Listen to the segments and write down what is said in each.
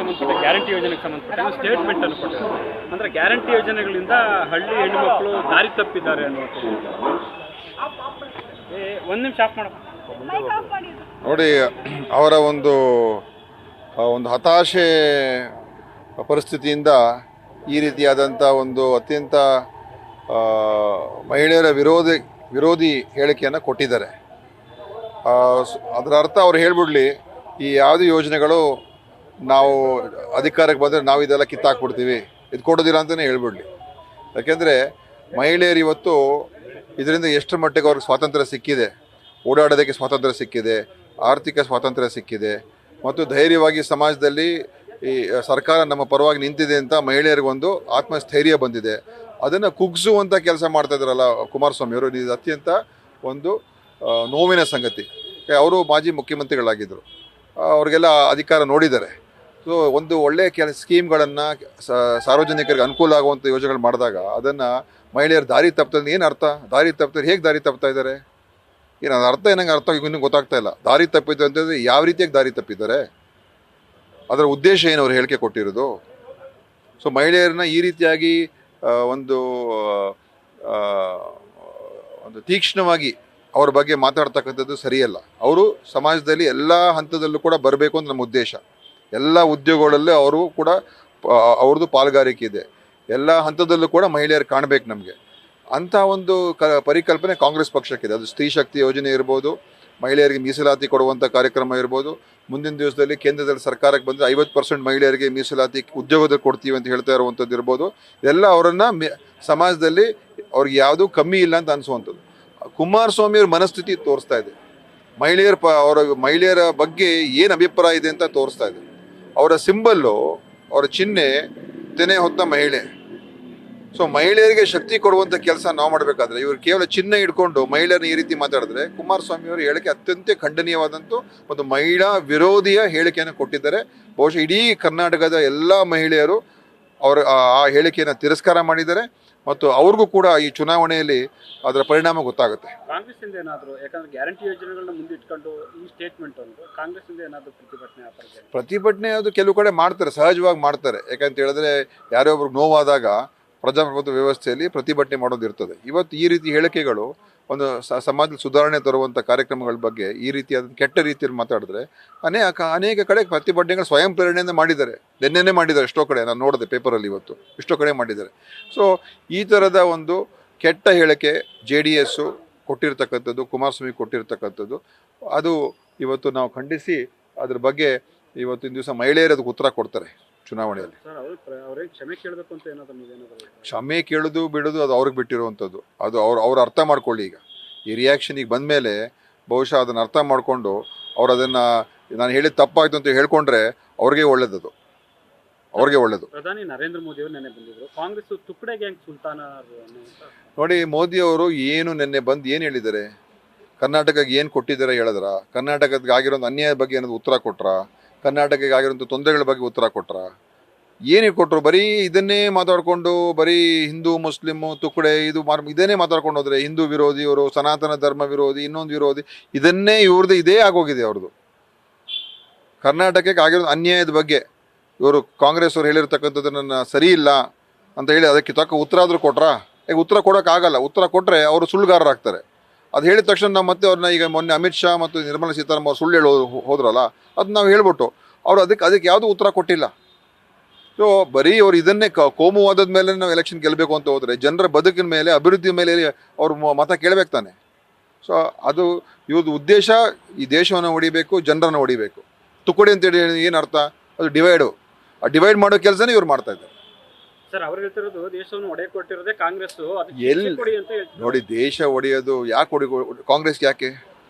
ಸಂಬಂಧಪಟ್ಟ ಗ್ಯಾರಂಟಿ ಯೋಜನೆಗೆ ಸಂಬಂಧಪಟ್ಟ ಸ್ಟೇಟ್ಮೆಂಟ್ ಅನ್ನು ಕೊಟ್ಟಿದ್ದಾರೆ. ಅಂದರೆ ಗ್ಯಾರಂಟಿ ಯೋಜನೆಗಳಿಂದ ಹಳ್ಳಿ ಹೆಣ್ಣು ಮಕ್ಕಳು ದಾರಿ ತಪ್ಪಿದ್ದಾರೆ ಅನ್ನುವಂಥದ್ದು. ಒಂದು ನಿಮಿಷ ಆಫ್ ಮಾಡೋಣ ನೋಡಿ. ಅವರ ಒಂದು ಹತಾಶೆ ಪರಿಸ್ಥಿತಿಯಿಂದ ಈ ರೀತಿಯಾದಂಥ ಒಂದು ಅತ್ಯಂತ ಮಹಿಳೆಯರ ವಿರೋಧಿ ಹೇಳಿಕೆಯನ್ನು ಕೊಟ್ಟಿದ್ದಾರೆ. ಅದರ ಅರ್ಥ ಅವ್ರು ಹೇಳ್ಬಿಡ್ಲಿ, ಈ ಯಾವುದೇ ಯೋಜನೆಗಳು ನಾವು ಅಧಿಕಾರಕ್ಕೆ ಬಂದರೆ ನಾವು ಇದೆಲ್ಲ ಕಿತ್ತಾಕ್ಬಿಡ್ತೀವಿ, ಇದು ಕೊಡೋದಿಲ್ಲ ಅಂತಲೇ ಹೇಳ್ಬಿಡ್ಲಿ. ಯಾಕೆಂದರೆ ಮಹಿಳೆಯರು ಇವತ್ತು ಇದರಿಂದ ಎಷ್ಟು ಮಟ್ಟಿಗೆ ಅವ್ರಿಗೆ ಸ್ವಾತಂತ್ರ್ಯ ಸಿಕ್ಕಿದೆ, ಓಡಾಡೋದಕ್ಕೆ ಸ್ವಾತಂತ್ರ್ಯ ಸಿಕ್ಕಿದೆ, ಆರ್ಥಿಕ ಸ್ವಾತಂತ್ರ್ಯ ಸಿಕ್ಕಿದೆ, ಮತ್ತು ಧೈರ್ಯವಾಗಿ ಸಮಾಜದಲ್ಲಿ ಈ ಸರ್ಕಾರ ನಮ್ಮ ಪರವಾಗಿ ನಿಂತಿದೆ ಅಂತ ಮಹಿಳೆಯರಿಗೊಂದು ಆತ್ಮಸ್ಥೈರ್ಯ ಬಂದಿದೆ. ಅದನ್ನು ಕುಗ್ಸುವಂಥ ಕೆಲಸ ಮಾಡ್ತಾ ಇದ್ದಾರಲ್ಲ ಕುಮಾರಸ್ವಾಮಿ ಅವರು, ಇದು ಅತ್ಯಂತ ಒಂದು ನೋವಿನ ಸಂಗತಿ. ಅವರು ಮಾಜಿ ಮುಖ್ಯಮಂತ್ರಿಗಳಾಗಿದ್ದರು, ಅವ್ರಿಗೆಲ್ಲ ಅಧಿಕಾರ ನೋಡಿದ್ದಾರೆ. ಸೊ ಒಂದು ಒಳ್ಳೆಯ ಸ್ಕೀಮ್ಗಳನ್ನು ಸಾರ್ವಜನಿಕರಿಗೆ ಅನುಕೂಲ ಆಗುವಂಥ ಯೋಜನೆಗಳು ಮಾಡಿದಾಗ ಅದನ್ನು ಮಹಿಳೆಯರು ದಾರಿ ತಪ್ಪಿದ್ರೆ ಏನು ಅರ್ಥ? ದಾರಿ ತಪ್ಪಿದ್ರೆ ಹೇಗೆ ದಾರಿ ತಪ್ತಾ ಇದ್ದಾರೆ? ಏನು ಅದು ಅರ್ಥ ಏನಂಗೆ ಅರ್ಥ ಇನ್ನೂ ಗೊತ್ತಾಗ್ತಾ ಇಲ್ಲ. ದಾರಿ ತಪ್ಪಿದ್ದು ಅಂತಂದರೆ ಯಾವ ರೀತಿಯಾಗಿ ದಾರಿ ತಪ್ಪಿದ್ದಾರೆ, ಅದರ ಉದ್ದೇಶ ಏನು ಅವ್ರು ಹೇಳಿಕೆ ಕೊಟ್ಟಿರೋದು? ಸೊ ಮಹಿಳೆಯರನ್ನ ಈ ರೀತಿಯಾಗಿ ಒಂದು ತೀಕ್ಷ್ಣವಾಗಿ ಅವ್ರ ಬಗ್ಗೆ ಮಾತಾಡ್ತಕ್ಕಂಥದ್ದು ಸರಿಯಲ್ಲ. ಅವರು ಸಮಾಜದಲ್ಲಿ ಎಲ್ಲ ಹಂತದಲ್ಲೂ ಕೂಡ ಬರಬೇಕು ಅಂತ ನಮ್ಮ ಉದ್ದೇಶ. ಎಲ್ಲ ಉದ್ಯೋಗಗಳಲ್ಲೂ ಅವರು ಕೂಡ ಅವ್ರದ್ದು ಪಾಲುಗಾರಿಕೆ ಇದೆ. ಎಲ್ಲ ಹಂತದಲ್ಲೂ ಕೂಡ ಮಹಿಳೆಯರು ಕಾಣಬೇಕು ನಮಗೆ. ಅಂಥ ಒಂದು ಪರಿಕಲ್ಪನೆ ಕಾಂಗ್ರೆಸ್ ಪಕ್ಷಕ್ಕಿದೆ. ಅದು ಸ್ತ್ರೀ ಶಕ್ತಿ ಯೋಜನೆ ಇರ್ಬೋದು, ಮಹಿಳೆಯರಿಗೆ ಮೀಸಲಾತಿ ಕೊಡುವಂಥ ಕಾರ್ಯಕ್ರಮ ಇರ್ಬೋದು, ಮುಂದಿನ ದಿವಸದಲ್ಲಿ ಕೇಂದ್ರದಲ್ಲಿ ಸರ್ಕಾರಕ್ಕೆ ಬಂದರೆ 50% ಮಹಿಳೆಯರಿಗೆ ಮೀಸಲಾತಿ ಉದ್ಯೋಗದಲ್ಲಿ ಕೊಡ್ತೀವಿ ಅಂತ ಹೇಳ್ತಾ ಇರುವಂಥದ್ದು ಇರ್ಬೋದು. ಎಲ್ಲ ಅವರನ್ನು ಸಮಾಜದಲ್ಲಿ ಅವ್ರಿಗೆ ಯಾವುದೂ ಕಮ್ಮಿ ಇಲ್ಲ ಅಂತ ಅನಿಸುವಂಥದ್ದು. ಕುಮಾರಸ್ವಾಮಿಯವ್ರ ಮನಸ್ಥಿತಿ ತೋರಿಸ್ತಾ ಇದೆ. ಮಹಿಳೆಯರ ಬಗ್ಗೆ ಏನು ಅಭಿಪ್ರಾಯ ಇದೆ ಅಂತ ತೋರಿಸ್ತಾ ಇದೆ. ಅವರ ಸಿಂಬಲ್ಲು, ಅವರ ಚಿಹ್ನೆ ತೆನೆ ಹೊತ್ತ ಮಹಿಳೆ. ಸೊ ಮಹಿಳೆಯರಿಗೆ ಶಕ್ತಿ ಕೊಡುವಂಥ ಕೆಲಸ ನಾವು ಮಾಡಬೇಕಾದ್ರೆ ಇವರು ಕೇವಲ ಚಿಹ್ನೆ ಇಟ್ಕೊಂಡು ಮಹಿಳೆಯರನ್ನ ಈ ರೀತಿ ಮಾತಾಡಿದ್ರೆ ಕುಮಾರಸ್ವಾಮಿಯವರು ಹೇಳಿಕೆ ಅತ್ಯಂತ ಖಂಡನೀಯವಾದಂಥ ಒಂದು ಮಹಿಳಾ ವಿರೋಧಿಯ ಹೇಳಿಕೆಯನ್ನು ಕೊಟ್ಟಿದ್ದಾರೆ. ಬಹುಶಃ ಇಡೀ ಕರ್ನಾಟಕದ ಎಲ್ಲ ಮಹಿಳೆಯರು ಆ ಹೇಳಿಕೆಯನ್ನು ತಿರಸ್ಕಾರ ಮಾಡಿದ್ದಾರೆ. ಮತ್ತು ಅವ್ರಿಗೂ ಕೂಡ ಈ ಚುನಾವಣೆಯಲ್ಲಿ ಅದರ ಪರಿಣಾಮ ಗೊತ್ತಾಗುತ್ತೆ. ಕಾಂಗ್ರೆಸ್ಸಿಂದ ಏನಾದರೂ, ಯಾಕಂದ್ರೆ ಗ್ಯಾರಂಟಿ ಯೋಜನೆಗಳನ್ನ ಮುಂದಿಟ್ಕೊಂಡು ಈ ಸ್ಟೇಟ್ಮೆಂಟ್ ಒಂದು ಕಾಂಗ್ರೆಸ್ಸಿಂದ ಏನಾದರೂ ಪ್ರತಿಭಟನೆ ಅದು ಕೆಲವು ಕಡೆ ಮಾಡ್ತಾರೆ, ಸಹಜವಾಗಿ ಮಾಡ್ತಾರೆ. ಯಾಕಂತ ಹೇಳಿದ್ರೆ ಯಾರೇ ಒಬ್ರಿಗೆ ನೋವಾದಾಗ ಪ್ರಜಾಪ್ರಭುತ್ವ ವ್ಯವಸ್ಥೆಯಲ್ಲಿ ಪ್ರತಿಭಟನೆ ಮಾಡೋದು ಇರ್ತದೆ. ಇವತ್ತು ಈ ರೀತಿ ಹೇಳಿಕೆಗಳು ಒಂದು ಸಮಾಜದಲ್ಲಿ ಸುಧಾರಣೆ ತರುವಂಥ ಕಾರ್ಯಕ್ರಮಗಳ ಬಗ್ಗೆ ಈ ರೀತಿಯಾದ ಕೆಟ್ಟ ರೀತಿಯಲ್ಲಿ ಮಾತಾಡಿದ್ರೆ ಅನೇಕ ಕಡೆ ಪ್ರತಿಭಟನೆಗಳು ಸ್ವಯಂ ಪ್ರೇರಣೆಯಿಂದ ಮಾಡಿದ್ದಾರೆ. ನಿನ್ನೆನೇ ಮಾಡಿದ್ದಾರೆ ಎಷ್ಟೋ ಕಡೆ, ನಾನು ನೋಡಿದೆ ಪೇಪರಲ್ಲಿ ಇವತ್ತು ಎಷ್ಟೋ ಕಡೆ ಮಾಡಿದ್ದಾರೆ. ಸೊ ಈ ಥರದ ಒಂದು ಕೆಟ್ಟ ಹೇಳಿಕೆ JDS ಕೊಟ್ಟಿರ್ತಕ್ಕಂಥದ್ದು, ಕುಮಾರಸ್ವಾಮಿ ಕೊಟ್ಟಿರ್ತಕ್ಕಂಥದ್ದು, ಅದು ಇವತ್ತು ನಾವು ಖಂಡಿಸಿ ಅದ್ರ ಬಗ್ಗೆ ಇವತ್ತಿನ ದಿವಸ ಮಹಿಳೆಯರು ಅದಕ್ಕೆ ಉತ್ತರ ಕೊಡ್ತಾರೆ ಚುನಾವಣೆಯಲ್ಲಿ. ಕ್ಷಮೆ ಕೇಳೋದು ಬಿಡೋದು ಅದು ಅವ್ರಿಗೆ ಬಿಟ್ಟಿರುವಂಥದ್ದು. ಅದು ಅವ್ರು ಅರ್ಥ ಮಾಡ್ಕೊಳ್ಳಿ. ಈಗ ಈ ರಿಯಾಕ್ಷನ್ ಈಗ ಬಂದ ಮೇಲೆ ಬಹುಶಃ ಅದನ್ನು ಅರ್ಥ ಮಾಡಿಕೊಂಡು ಅವ್ರು ಅದನ್ನು ನಾನು ಹೇಳಿದ ತಪ್ಪಾಯ್ತು ಅಂತ ಹೇಳ್ಕೊಂಡ್ರೆ ಅವ್ರಿಗೆ ಒಳ್ಳೇದದು, ಅವ್ರಿಗೆ ಒಳ್ಳೇದು. ಪ್ರಧಾನಿ ನರೇಂದ್ರ ಮೋದಿ ಅವರು ನೆನ್ನೆ ಬಂದಿದ್ರು. ಕಾಂಗ್ರೆಸ್ ತುಕಡೆ ಗ್ಯಾಂಗ್ ಸುಲ್ತಾನ ನೋಡಿ, ಮೋದಿ ಅವರು ಏನು ನೆನ್ನೆ ಬಂದು ಏನು ಹೇಳಿದ್ದಾರೆ, ಕರ್ನಾಟಕಕ್ಕೆ ಏನು ಕೊಟ್ಟಿದ್ದಾರೆ ಹೇಳಿದ್ರ, ಕರ್ನಾಟಕಕ್ಕೆ ಆಗಿರೋಂಥ ಅನ್ಯಾಯದ ಬಗ್ಗೆ ಏನಾದ್ರು ಉತ್ತರ ಕೊಟ್ರ, ಕರ್ನಾಟಕಕ್ಕೆ ಆಗಿರೋಂಥ ತೊಂದರೆಗಳ ಬಗ್ಗೆ ಉತ್ತರ ಕೊಟ್ರ, ಏನೇ ಕೊಟ್ಟರು? ಬರೀ ಇದನ್ನೇ ಮಾತಾಡಿಕೊಂಡು ಬರೀ ಹಿಂದೂ ಮುಸ್ಲಿಮು ತುಕಡೆ ಇದನ್ನೇ ಮಾತಾಡ್ಕೊಂಡು ಹೋದ್ರೆ ಹಿಂದೂ ವಿರೋಧಿ ಇವರು, ಸನಾತನ ಧರ್ಮ ವಿರೋಧಿ, ಇನ್ನೊಂದು ವಿರೋಧಿ, ಇದನ್ನೇ ಇವ್ರದ್ದು ಇದೇ ಆಗೋಗಿದೆ ಅವ್ರದ್ದು. ಕರ್ನಾಟಕಕ್ಕೆ ಆಗಿರೋ ಅನ್ಯಾಯದ ಬಗ್ಗೆ ಇವರು ಕಾಂಗ್ರೆಸ್ ಅವರು ಹೇಳಿರ್ತಕ್ಕಂಥದ್ದನ್ನು ಸರಿ ಇಲ್ಲ ಅಂತ ಹೇಳಿ ಅದಕ್ಕೆ ತಕ್ಕ ಉತ್ತರ ಆದರೂ ಕೊಟ್ರಾ? ಈಗ ಉತ್ತರ ಕೊಡೋಕ್ಕಾಗಲ್ಲ. ಉತ್ತರ ಕೊಟ್ಟರೆ ಅವರು ಸುಳ್ಳುಗಾರರಾಗ್ತಾರೆ. ಅದು ಹೇಳಿದ ತಕ್ಷಣ ನಾವು ಮತ್ತೆ ಅವ್ರನ್ನ ಈಗ ಮೊನ್ನೆ ಅಮಿತ್ ಶಾ ಮತ್ತು ನಿರ್ಮಲಾ ಸೀತಾರಾಮನ್ ಅವ್ರು ಸುಳ್ಳು ಹೋದ್ರಲ್ಲ, ಅದು ನಾವು ಹೇಳ್ಬಿಟ್ಟು ಅವರು ಅದಕ್ಕೆ ಯಾವುದೂ ಉತ್ತರ ಕೊಟ್ಟಿಲ್ಲ. ಸೊ ಬರೀ ಅವ್ರು ಇದನ್ನೇ ಕೋಮುವಾದದ ಮೇಲೆ ನಾವು ಎಲೆಕ್ಷನ್ ಗೆಲ್ಲಬೇಕು ಅಂತ ಹೋದರೆ ಜನರ ಬದುಕಿನ ಮೇಲೆ, ಅಭಿವೃದ್ಧಿ ಮೇಲೆ ಅವ್ರು ಮತ ಕೇಳಬೇಕು ತಾನೆ. ಸೊ ಅದು ಇವ್ರದ್ದು ಉದ್ದೇಶ ಈ ದೇಶವನ್ನು ಹೊಡಿಬೇಕು, ಜನರನ್ನು ಹೊಡಿಬೇಕು. ತುಕಡಿ ಅಂತೇಳಿ ಏನು ಅರ್ಥ? ಅದು ಆ ಡಿವೈಡ್ ಮಾಡೋ ಕೆಲಸನೇ ಇವ್ರು ಮಾಡ್ತಾ ಇದ್ದಾರೆ. ಸರ್ ಅವ್ರು ಹೇಳ್ತಿರೋದು ದೇಶವನ್ನು ಒಡೆಯಕ್ಕೆ ಕೊಟ್ಟಿರೋದೇ ಕಾಂಗ್ರೆಸ್. ನೋಡಿ, ದೇಶ ಒಡೆಯೋದು ಯಾಕೆ ಕಾಂಗ್ರೆಸ್ಗೆ ಯಾಕೆ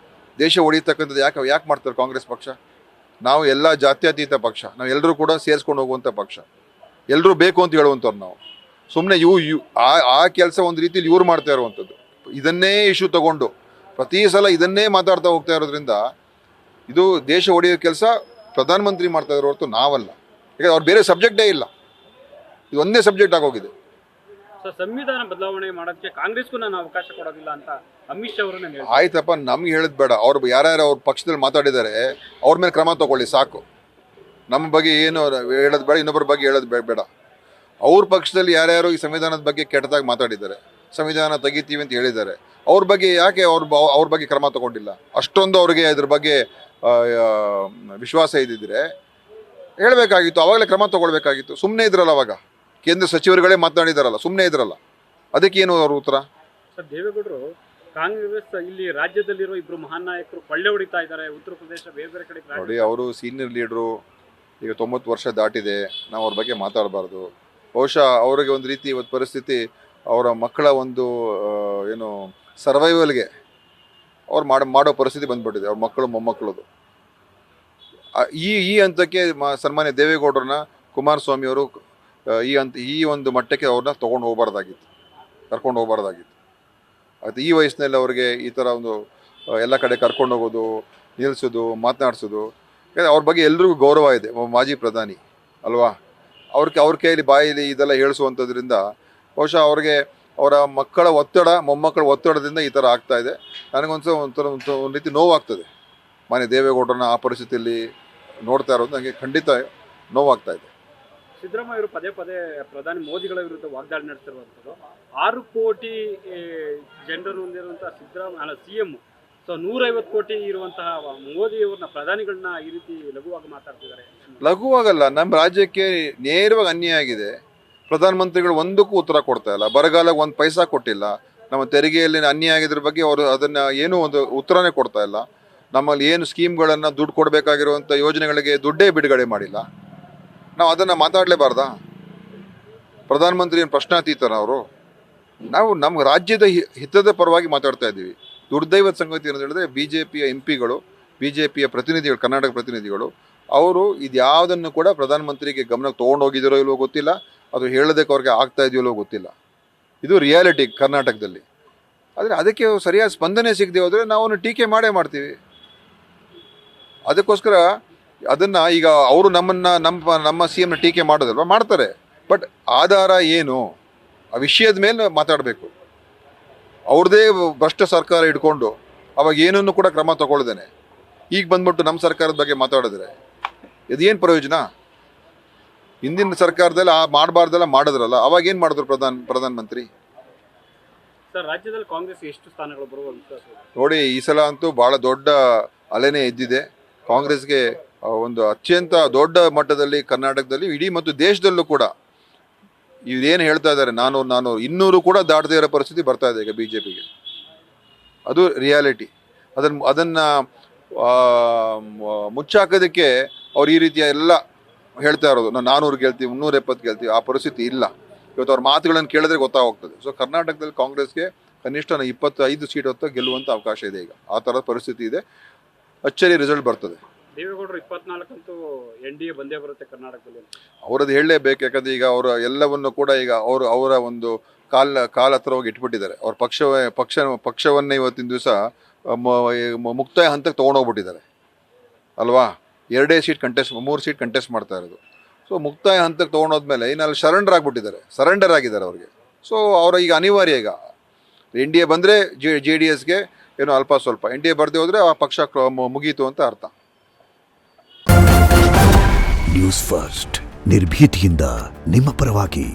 ದೇಶ ಹೊಡಿತಕ್ಕಂಥದ್ದು ಯಾಕೆ ಮಾಡ್ತಾರೆ ಕಾಂಗ್ರೆಸ್ ಪಕ್ಷ? ನಾವು ಎಲ್ಲ ಜಾತ್ಯತೀತ ಪಕ್ಷ, ನಾವು ಎಲ್ಲರೂ ಕೂಡ ಸೇರಿಸ್ಕೊಂಡು ಹೋಗುವಂಥ ಪಕ್ಷ, ಎಲ್ಲರೂ ಬೇಕು ಅಂತ ಹೇಳುವಂಥವ್ರು ನಾವು. ಸುಮ್ಮನೆ ಆ ಕೆಲಸ ಒಂದು ರೀತಿಯಲ್ಲಿ ಇವ್ರು ಮಾಡ್ತಾ ಇರುವಂಥದ್ದು. ಇದನ್ನೇ ಇಶ್ಯೂ ತಗೊಂಡು ಪ್ರತಿ ಸಲ ಇದನ್ನೇ ಮಾತಾಡ್ತಾ ಹೋಗ್ತಾ ಇರೋದ್ರಿಂದ ಇದು ದೇಶ ಹೊಡೆಯೋ ಕೆಲಸ ಪ್ರಧಾನಮಂತ್ರಿ ಮಾಡ್ತಾ ಇರೋ ಹೊರತು ನಾವಲ್ಲ. ಯಾಕಂದ್ರೆ ಅವ್ರು ಬೇರೆ ಸಬ್ಜೆಕ್ಟೇ ಇಲ್ಲ, ಇದು ಒಂದೇ ಸಬ್ಜೆಕ್ಟ್ ಆಗೋಗಿದೆ. ಸಂವಿಧಾನ ಬದಲಾವಣೆ ಮಾಡೋಕ್ಕೆ ಕಾಂಗ್ರೆಸ್ಗೂ ನಾನು ಅವಕಾಶ ಕೊಡೋದಿಲ್ಲ ಅಂತ ಅಮಿತ್ ಶಾ ಅವರು ಆಯ್ತಪ್ಪ, ನಮ್ಗೆ ಹೇಳಿದ್ ಬೇಡ. ಅವ್ರು ಯಾರ್ಯಾರು ಅವ್ರ ಪಕ್ಷದಲ್ಲಿ ಮಾತಾಡಿದ್ದಾರೆ ಅವ್ರ ಮೇಲೆ ಕ್ರಮ ತಗೊಳ್ಳಿ ಸಾಕು. ನಮ್ಮ ಬಗ್ಗೆ ಏನು ಹೇಳೋದು ಬೇಡ, ಇನ್ನೊಬ್ಬರ ಬಗ್ಗೆ ಹೇಳೋದು ಬೇಡ. ಅವ್ರ ಪಕ್ಷದಲ್ಲಿ ಯಾರ್ಯಾರು ಈ ಸಂವಿಧಾನದ ಬಗ್ಗೆ ಕೆಟ್ಟದಾಗಿ ಮಾತಾಡಿದ್ದಾರೆ, ಸಂವಿಧಾನ ತೆಗಿತೀವಿ ಅಂತ ಹೇಳಿದ್ದಾರೆ, ಅವ್ರ ಬಗ್ಗೆ ಯಾಕೆ ಅವ್ರ ಬಗ್ಗೆ ಕ್ರಮ ತಗೊಂಡಿಲ್ಲ? ಅಷ್ಟೊಂದು ಅವ್ರಿಗೆ ಇದ್ರ ಬಗ್ಗೆ ವಿಶ್ವಾಸ ಇದ್ದಿದ್ರೆ ಹೇಳಬೇಕಾಗಿತ್ತು, ಅವಾಗಲೇ ಕ್ರಮ ತಗೊಳ್ಬೇಕಾಗಿತ್ತು. ಸುಮ್ಮನೆ ಇದ್ರಲ್ಲ, ಅವಾಗ ಕೇಂದ್ರ ಸಚಿವರುಗಳೇ ಮಾತನಾಡಿದಾರಲ್ಲ, ಸುಮ್ಮನೆ ಇದ್ರಲ್ಲ, ಅದಕ್ಕೇನು ಅವ್ರ ಉತ್ತರ? ಸರ್, ದೇವೇಗೌಡರು ಕಾಂಗ್ರೆಸ್ ಇಲ್ಲಿ ರಾಜ್ಯದಲ್ಲಿರೋ ಇಬ್ರು ಮಹಾನ್ ನಾಯಕರು ಕೊಳ್ಳೆ ಹೊಡಿತಾ ಇದ್ದಾರೆ, ಉತ್ತರ ಪ್ರದೇಶ ಬೇರೆ ಬೇರೆ ಕಡೆ ನೋಡಿ, ಅವರು ಸೀನಿಯರ್ ಲೀಡ್ರು, ಈಗ 90 ವರ್ಷ ದಾಟಿದೆ, ನಾವು ಅವ್ರ ಬಗ್ಗೆ ಮಾತಾಡಬಾರ್ದು. ಬಹುಶಃ ಅವ್ರಿಗೆ ಒಂದು ರೀತಿ ಇವತ್ತು ಪರಿಸ್ಥಿತಿ ಅವರ ಮಕ್ಕಳ ಒಂದು ಏನು ಸರ್ವೈವಲ್ಗೆ ಅವ್ರು ಮಾಡೋ ಪರಿಸ್ಥಿತಿ ಬಂದ್ಬಿಟ್ಟಿದೆ, ಅವ್ರ ಮಕ್ಕಳು ಮೊಮ್ಮಕ್ಕಳದು. ಈ ಹಂತಕ್ಕೆ ಸನ್ಮಾನ್ಯ ದೇವೇಗೌಡರನ್ನ ಕುಮಾರಸ್ವಾಮಿ ಅವರು ಈ ಒಂದು ಮಟ್ಟಕ್ಕೆ ಅವ್ರನ್ನ ಕರ್ಕೊಂಡು ಹೋಗಬಾರ್ದಾಗಿತ್ತು. ಅದು ಈ ವಯಸ್ಸಿನಲ್ಲಿ ಅವ್ರಿಗೆ ಈ ಥರ ಒಂದು ಎಲ್ಲ ಕಡೆ ಕರ್ಕೊಂಡು ಹೋಗೋದು, ನಿಲ್ಲಿಸೋದು, ಮಾತನಾಡಿಸೋದು, ಅವ್ರ ಬಗ್ಗೆ ಎಲ್ರಿಗೂ ಗೌರವ ಇದೆ. ಮಾಜಿ ಪ್ರಧಾನಿ ಅಲ್ವಾ, ಅವ್ರ ಕೈಯಲ್ಲಿ ಬಾಯಲ್ಲಿ ಇದೆಲ್ಲ ಹೇಳಿಸುವಂಥದ್ರಿಂದ ಬಹುಶಃ ಅವ್ರಿಗೆ ಅವರ ಮಕ್ಕಳ ಒತ್ತಡ, ಮೊಮ್ಮಕ್ಕಳ ಒತ್ತಡದಿಂದ ಈ ಥರ ಆಗ್ತಾ ಇದೆ. ಒಂದು ರೀತಿ ನೋವಾಗ್ತದೆ. ಮಾನ್ಯ ದೇವೇಗೌಡರನ್ನ ಆ ಪರಿಸ್ಥಿತಿಯಲ್ಲಿ ನೋಡ್ತಾ ಇರೋದು ನನಗೆ ಖಂಡಿತ ನೋವಾಗ್ತಾ ಇದೆ. ಸಿದ್ದರಾಮಯ್ಯ ಅವರು ಪದೇ ಪದೇ ಪ್ರಧಾನಿ ಮೋದಿಗಳ ವಿರುದ್ಧ ವಾಗ್ದಾಳಿ ನಡೆಸಿರುವಂಥದ್ದು. 6 ಕೋಟಿ ಜನರನ್ನು ಹೊಂದಿರುವಂತಹ CM, ಸೊ 150 ಕೋಟಿ ಇರುವಂತಹ ಮೋದಿಯವ್ರನ್ನ ಪ್ರಧಾನಿಗಳನ್ನ ಈ ರೀತಿ ಲಘುವಾಗಿ ಮಾತಾಡ್ತಿದ್ದಾರೆ. ಲಘುವಾಗಲ್ಲ, ನಮ್ಮ ರಾಜ್ಯಕ್ಕೆ ನೇರವಾಗಿ ಅನ್ಯಾಯ ಆಗಿದೆ. ಪ್ರಧಾನಮಂತ್ರಿಗಳು ಒಂದಕ್ಕೂ ಉತ್ತರ ಕೊಡ್ತಾ ಇಲ್ಲ, ಬರಗಾಲಕ್ಕೆ 1 ಪೈಸಾ ಕೊಟ್ಟಿಲ್ಲ. ನಮ್ಮ ತೆರಿಗೆಯಲ್ಲಿ ಅನ್ಯಾಯ ಆಗಿದ್ರ ಬಗ್ಗೆ ಅವರು ಅದನ್ನ ಏನೂ ಒಂದು ಉತ್ತರನೇ ಕೊಡ್ತಾ ಇಲ್ಲ. ನಮ್ಮಲ್ಲಿ ಏನು ಸ್ಕೀಮ್ಗಳನ್ನು ದುಡ್ಡು ಕೊಡಬೇಕಾಗಿರುವಂಥ ಯೋಜನೆಗಳಿಗೆ ದುಡ್ಡೇ ಬಿಡುಗಡೆ ಮಾಡಿಲ್ಲ. ನಾವು ಅದನ್ನು ಮಾತಾಡಲೇಬಾರ್ದಾ? ಪ್ರಧಾನಮಂತ್ರಿ ಏನು ಪ್ರಶ್ನಾತೀತರ ಅವರು? ನಾವು ನಮ್ಮ ರಾಜ್ಯದ ಹಿತದ ಪರವಾಗಿ ಮಾತಾಡ್ತಾ ಇದ್ದೀವಿ. ದುರ್ದೈವದ ಸಂಗತಿ ಅಂತ ಹೇಳಿದ್ರೆ BJPಯ MP ಗಳು, BJPಯ ಪ್ರತಿನಿಧಿಗಳು, ಕರ್ನಾಟಕ ಪ್ರತಿನಿಧಿಗಳು, ಅವರು ಇದ್ಯಾವುದನ್ನು ಕೂಡ ಪ್ರಧಾನಮಂತ್ರಿಗೆ ಗಮನಕ್ಕೆ ತೊಗೊಂಡೋಗಿದ್ದೀರೋ ಇಲ್ವೋ ಗೊತ್ತಿಲ್ಲ, ಅದು ಹೇಳೋದಕ್ಕೆ ಅವ್ರಿಗೆ ಆಗ್ತಾ ಇದೆಯೋ ಗೊತ್ತಿಲ್ಲ. ಇದು ರಿಯಾಲಿಟಿ ಕರ್ನಾಟಕದಲ್ಲಿ. ಆದರೆ ಅದಕ್ಕೆ ಸರಿಯಾದ ಸ್ಪಂದನೆ ಸಿಗದೆ ಹೋದರೆ ನಾವು ಟೀಕೆ ಮಾಡ್ತೀವಿ. ಅದಕ್ಕೋಸ್ಕರ ಅದನ್ನು ಈಗ ಅವರು ನಮ್ಮ CMನ ಟೀಕೆ ಮಾಡೋದಲ್ವ, ಮಾಡ್ತಾರೆ. ಬಟ್ ಆಧಾರ ಏನು, ಆ ವಿಷಯದ ಮೇಲೆ ಮಾತಾಡಬೇಕು. ಅವ್ರದ್ದೇ ಭ್ರಷ್ಟ ಸರ್ಕಾರ ಇಟ್ಕೊಂಡು ಅವಾಗ ಏನನ್ನು ಕೂಡ ಕ್ರಮ ತಗೊಳ್ದೇನೆ ಈಗ ಬಂದ್ಬಿಟ್ಟು ನಮ್ಮ ಸರ್ಕಾರದ ಬಗ್ಗೆ ಮಾತಾಡಿದ್ರೆ ಇದೇನು ಪ್ರಯೋಜನ? ಹಿಂದಿನ ಸರ್ಕಾರದಲ್ಲಿ ಮಾಡಬಾರ್ದೆಲ್ಲ ಮಾಡಿದ್ರಲ್ಲ, ಅವಾಗ ಏನು ಮಾಡಿದ್ರು ಪ್ರಧಾನಮಂತ್ರಿ? ಸರ್, ರಾಜ್ಯದಲ್ಲಿ ಕಾಂಗ್ರೆಸ್ ಎಷ್ಟು ಸ್ಥಾನಗಳು ಬರುವ ವಿಶ್ವಾಸ? ನೋಡಿ, ಈ ಸಲ ಅಂತೂ ಭಾಳ ದೊಡ್ಡ ಅಲೆನೇ ಎದ್ದಿದೆ. ಕಾಂಗ್ರೆಸ್ಗೆ ಒಂದು ಅತ್ಯಂತ ದೊಡ್ಡ ಮಟ್ಟದಲ್ಲಿ ಕರ್ನಾಟಕದಲ್ಲಿ ಇಡೀ ಮತ್ತು ದೇಶದಲ್ಲೂ ಕೂಡ ಇವ್ರೇನು ಹೇಳ್ತಾ ಇದ್ದಾರೆ, 400 200 ಕೂಡ ದಾಟದೇ ಇರೋ ಪರಿಸ್ಥಿತಿ ಬರ್ತಾ ಇದೆ ಈಗ BJPಗೆ. ಅದು ರಿಯಾಲಿಟಿ. ಅದನ್ನು ಮುಚ್ಚಾಕೋದಕ್ಕೆ ಅವ್ರು ಈ ರೀತಿಯ ಎಲ್ಲ ಹೇಳ್ತಾ ಇರೋದು. ನಾವು 400 ಗೆಲ್ತೀವಿ, 370 ಗೆಲ್ತೀವಿ, ಆ ಪರಿಸ್ಥಿತಿ ಇಲ್ಲ. ಇವತ್ತು ಅವ್ರ ಮಾತುಗಳನ್ನು ಕೇಳಿದ್ರೆ ಗೊತ್ತಾಗ್ತದೆ. ಸೊ ಕರ್ನಾಟಕದಲ್ಲಿ ಕಾಂಗ್ರೆಸ್ಗೆ ಕನಿಷ್ಠ 25 ಸೀಟ್ ಹೊತ್ತು ಗೆಲ್ಲುವಂಥ ಅವಕಾಶ ಇದೆ. ಈಗ ಆ ಥರದ ಪರಿಸ್ಥಿತಿ ಇದೆ. ಅಚ್ಚರಿ ರಿಸಲ್ಟ್ ಬರ್ತದೆ. ದೇವೇಗೌಡರು 24 ಅಂತೂ NDA ಬಂದೇ ಬರುತ್ತೆ ಕರ್ನಾಟಕದಲ್ಲಿ. ಅವರದ್ದು ಹೇಳಲೇಬೇಕು. ಯಾಕಂದರೆ ಈಗ ಅವರ ಎಲ್ಲವನ್ನು ಕೂಡ ಈಗ ಅವರ ಒಂದು ಕಾಲ ಹತ್ರ ಹೋಗಿ ಇಟ್ಬಿಟ್ಟಿದ್ದಾರೆ. ಅವ್ರ ಪಕ್ಷವನ್ನೇ ಇವತ್ತಿನ ದಿವಸ ಮುಕ್ತಾಯ ಹಂತಕ್ಕೆ ತೊಗೊಂಡೋಗ್ಬಿಟ್ಟಿದ್ದಾರೆ ಅಲ್ವಾ. 2 ಸೀಟ್ ಕಂಟೆಸ್ಟ್, 3 ಸೀಟ್ ಕಂಟೆಸ್ಟ್ ಮಾಡ್ತಾ ಇರೋದು. ಸೊ ಮುಕ್ತಾಯ ಹಂತಕ್ಕೆ ತೊಗೊಂಡೋದ್ಮೇಲೆ ಇನ್ನು ಅಲ್ಲಿ ಸರೆಂಡರ್ ಆಗಿದ್ದಾರೆ ಅವ್ರಿಗೆ. ಸೊ ಅವರ ಈಗ ಅನಿವಾರ್ಯ, ಈಗ NDA ಬಂದರೆ JDSಗೆ ಏನೋ ಅಲ್ಪ ಸ್ವಲ್ಪ, NDA ಬರದೇ ಹೋದರೆ ಆ ಪಕ್ಷ ಮುಗೀತು ಅಂತ ಅರ್ಥ. ನ್ಯೂಸ್ ಫಸ್ಟ್, ನಿರ್ಭೀತಿಯಿಂದ ನಿಮ್ಮ ಪರವಾಗಿ.